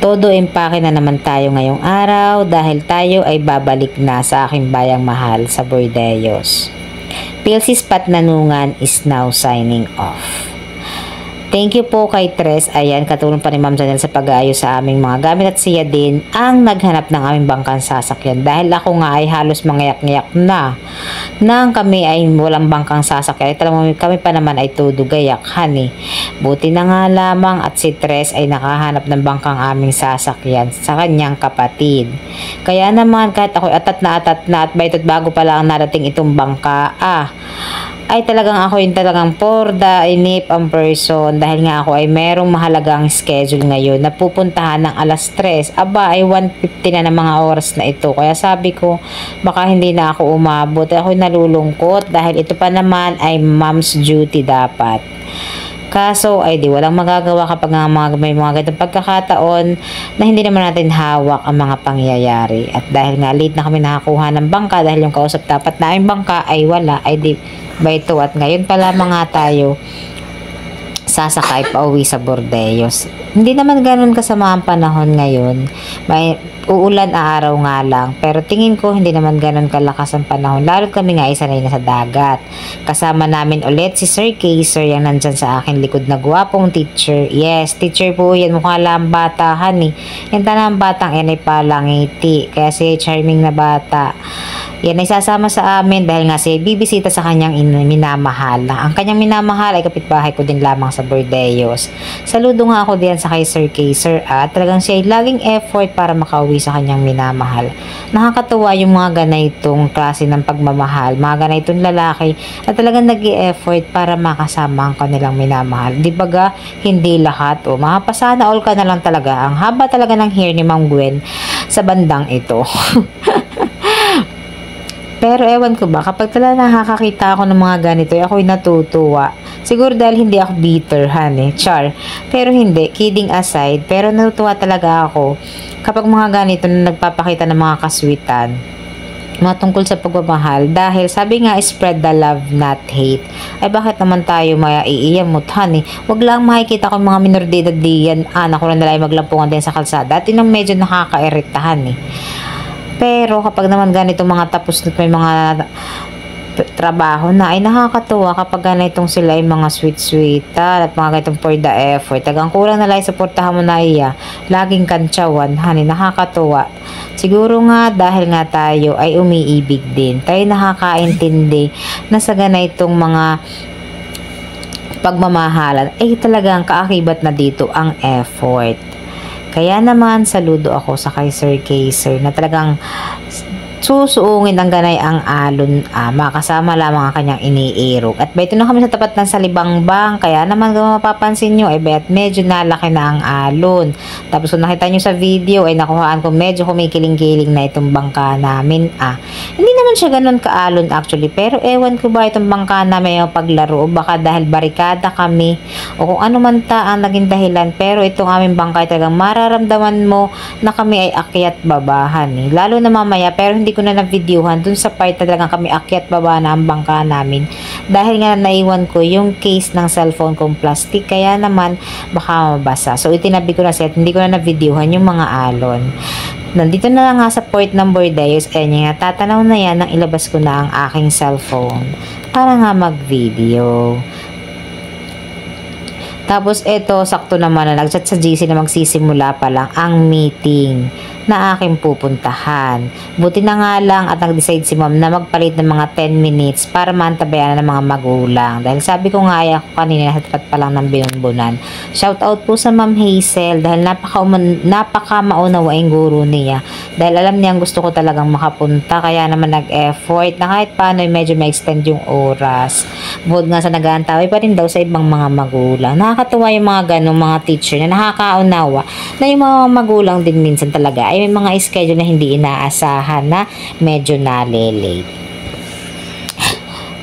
Todo empake na naman tayo ngayong araw dahil tayo ay babalik na sa aking bayang mahal sa Bordeyos. PLC's Patnanungan is now signing off. Thank you po kay Tres. Ayan, katulong pa ni Ma'am Janelle sa pag-aayos sa aming mga gamit at siya din ang naghanap ng aming bangkang sasakyan. Dahil ako nga ay halos mangayak-ngayak na nang kami ay walang bangkang sasakyan. Kami pa naman ay todo gayak, honey. Buti na nga lamang at si Tres ay nakahanap ng bangkang aming sasakyan sa kanyang kapatid. Kaya naman kahit ako atat na at baytot bago pa lang narating itong bangka, ay talagang ako yung talagang for the inip ang person dahil nga ako ay merong mahalagang schedule ngayon na pupuntahan ng alas 3. Aba ay 1:50 na ng mga oras na ito. Kaya sabi ko baka hindi na ako umabot. Ako nalulungkot dahil ito pa naman ay mom's duty dapat. Kaso ay di walang magagawa kapag may mga ganitong pagkakataon na hindi naman natin hawak ang mga pangyayari. At dahil nga late na kami nakakuha ng bangka dahil yung kausap dapat namin bangka ay wala, ay di ba ito at ngayon pa lamang nga tayo sasakay pa uwi sa Bordeyos. Hindi naman ganun kasama ang panahon ngayon. May uulan araw nga lang. Pero tingin ko hindi naman ganun kalakas ang panahon. Lalo kami nga isa na sa dagat. Kasama namin ulit si Sir Kaiser yung nandyan sa akin likod na guwapong teacher. Yes, teacher po yan. Mukha lang bata, honey. Yung tanang batang yan ay palangiti. Kaya si charming na bata. Yan ay sasama sa amin dahil nga siya bibisita sa kanyang minamahal. Ang kanyang minamahal ay kapitbahay ko din lamang sa Bordeyos. Saludo nga ako diyan sa kay Sir Kaiser at talagang siya ay laging effort para makauwi sa kanyang minamahal. Nakakatuwa yung mga ganitong klase ng pagmamahal, mga ganitong lalaki na talagang nag-i-effort para makasama ang kanilang minamahal. Di ba ga, hindi lahat o makapasana all ka na lang talaga. Ang haba talaga ng hair ni Ma'am Gwen sa bandang ito. Pero ewan ko ba, kapag talaga nakakakita ako ng mga ganito, ako'y natutuwa. Siguro dahil hindi ako bitter, honey. Char. Pero hindi, kidding aside, pero natutuwa talaga ako kapag mga ganito na nagpapakita ng mga kaswitan, mga tungkol sa pagmamahal. Dahil sabi nga, spread the love, not hate. Ay bakit naman tayo maiiyamot, honey? Wag lang makikita ko mga minor de edad diyan, anak ko na nalay maglampungan din sa kalsada. At yun ang medyo nakakairitahan, eh. Pero kapag naman ganito mga tapos na may mga trabaho na ay nakakatuwa kapag ganitong sila ay mga sweet at mga ganitong for the effort. Tagang kulang na lang suportahan mo na iya. Laging kantsawan, honey, nakakatuwa. Siguro nga dahil nga tayo ay umiibig din. Tayo nakakaintindi na sa ganitong mga pagmamahalan ay talagang kaakibat na dito ang effort. Kaya naman, saludo ako sa kay Sir Kaiser na talagang susuungin ang ganay ang alon kasama lamang ang kanyang iniirog. At ba ito na kami sa tapat ng Salibangbang, kaya naman kung mapapansin nyo, bet medyo nalaki na ang alon. Tapos kung nakita nyo sa video, ay nakuhaan ko medyo kumikiling-kiling na itong bangka namin. Hindi naman siya ganun kaalon actually, pero ewan ko ba itong bangka namin yung paglaro, o baka dahil barikada kami, o kung ano man ang naging dahilan, pero itong aming bangka ay talagang mararamdaman mo na kami ay akyat babahan. Lalo na mamaya, pero hindi ko na na-videohan dun sa part na talagang kami akyat baba na ang bangka namin dahil nga naiwan ko yung case ng cellphone kong plastic, kaya naman baka mabasa. So itinabi ko na set, hindi ko na na-videohan yung mga alon. Nandito na lang nga sa port ng Bordeyos. Ayan nga, tatanaw na yan nang ilabas ko na ang aking cellphone para nga mag-video. Tapos ito, sakto naman na nag-chat sa GC na magsisimula pa lang ang meeting na aking pupuntahan. Buti na nga lang at nag-decide si ma'am na magpalit ng mga 10 minutes para mantabayan ng mga magulang. Dahil sabi ko nga ay ako kanina sa tapat pa lang ng binunbunan. Shout out po sa Ma'am Hazel dahil napaka maunawaing guro niya. Dahil alam niya gusto ko talagang makapunta, kaya naman nag-effort na kahit paano medyo ma-extend yung oras. Bukod nga sa nag-aantaway pa rin daw sa ibang mga magulang. Nakakatuwa yung mga ganong mga teacher na nakakaunawa na yung mga magulang din minsan talaga ay may mga schedule na hindi inaasahan na medyo nalilate.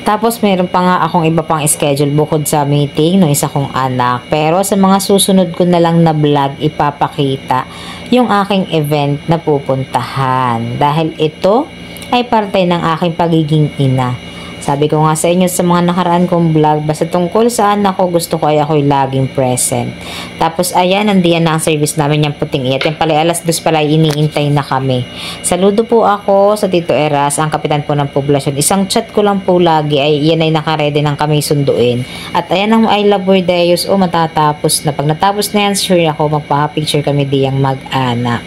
Tapos meron pa nga akong iba pang schedule bukod sa meeting ng isa kong anak. Pero sa mga susunod ko na lang na vlog ipapakita yung aking event na pupuntahan. Dahil ito ay parte ng aking pagiging ina. Sabi ko nga sa inyo sa mga nakaraan kong vlog, basta tungkol sa anak ko, gusto ko ay ako'y laging present. Tapos ayan, nandiyan na ang service namin yung puting iyat. Yan pala, alas 2 pala, iniintay na kami. Saludo po ako sa Tito Eras, ang kapitan po ng poblasyon. Isang chat ko lang po lagi, ay yan ay nakaredy ng kami sunduin. At ayan ang I Love Bordeos, matatapos na. Pag natapos na yan, sure ako, magpa-picture kami diyang mag-anak.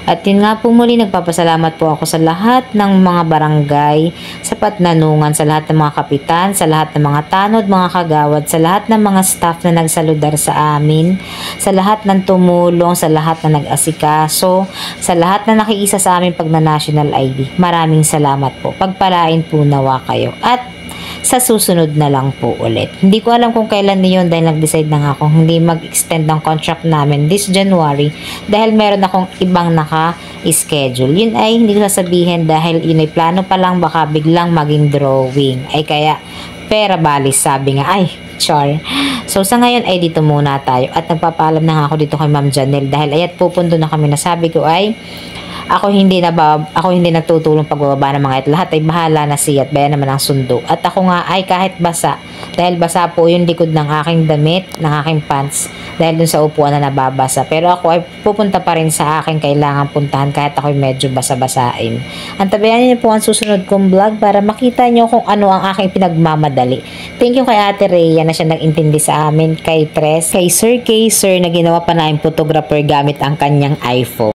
At yun nga po muli, nagpapasalamat po ako sa lahat ng mga barangay, sa Patnanungan, sa lahat ng mga kapitan, sa lahat ng mga tanod, mga kagawad, sa lahat ng mga staff na nagsaludar sa amin, sa lahat ng tumulong, sa lahat na nag-asikaso, sa lahat na nakiisa sa amin pag na National ID. Maraming salamat po. Pagpalain po nawa kayo. At sa susunod na lang po ulit. Hindi ko alam kung kailan niyon dahil nag-decide na nga akong hindi mag-extend ng contract namin this January dahil meron akong ibang naka-schedule. Yun ay hindi ko sasabihin dahil yun ay plano pa lang, baka biglang maging drawing. Ay kaya pera balis, sabi nga, ay char. So sa ngayon ay dito muna tayo at nagpapaalam na nga ako dito kay Ma'am Janelle dahil ayat pupunto na kami na sabi ko ay ako hindi natutulong pagbababa ng mga ito. Lahat ay bahala na siya at bayan naman ang sundo. At ako nga ay kahit basa, dahil basa po yung likod ng aking damit, ng aking pants, dahil dun sa upuan na nababasa. Pero ako ay pupunta pa rin sa aking kailangan puntahan kahit ako ay medyo basa-basain. Antabayan niyo po ang susunod kong vlog para makita niyo kung ano ang aking pinagmamadali. Thank you kay Ate Rhea na siya nag-intindi sa amin, kay Tres, kay Sir na ginawa pa namin photographer gamit ang kanyang iPhone.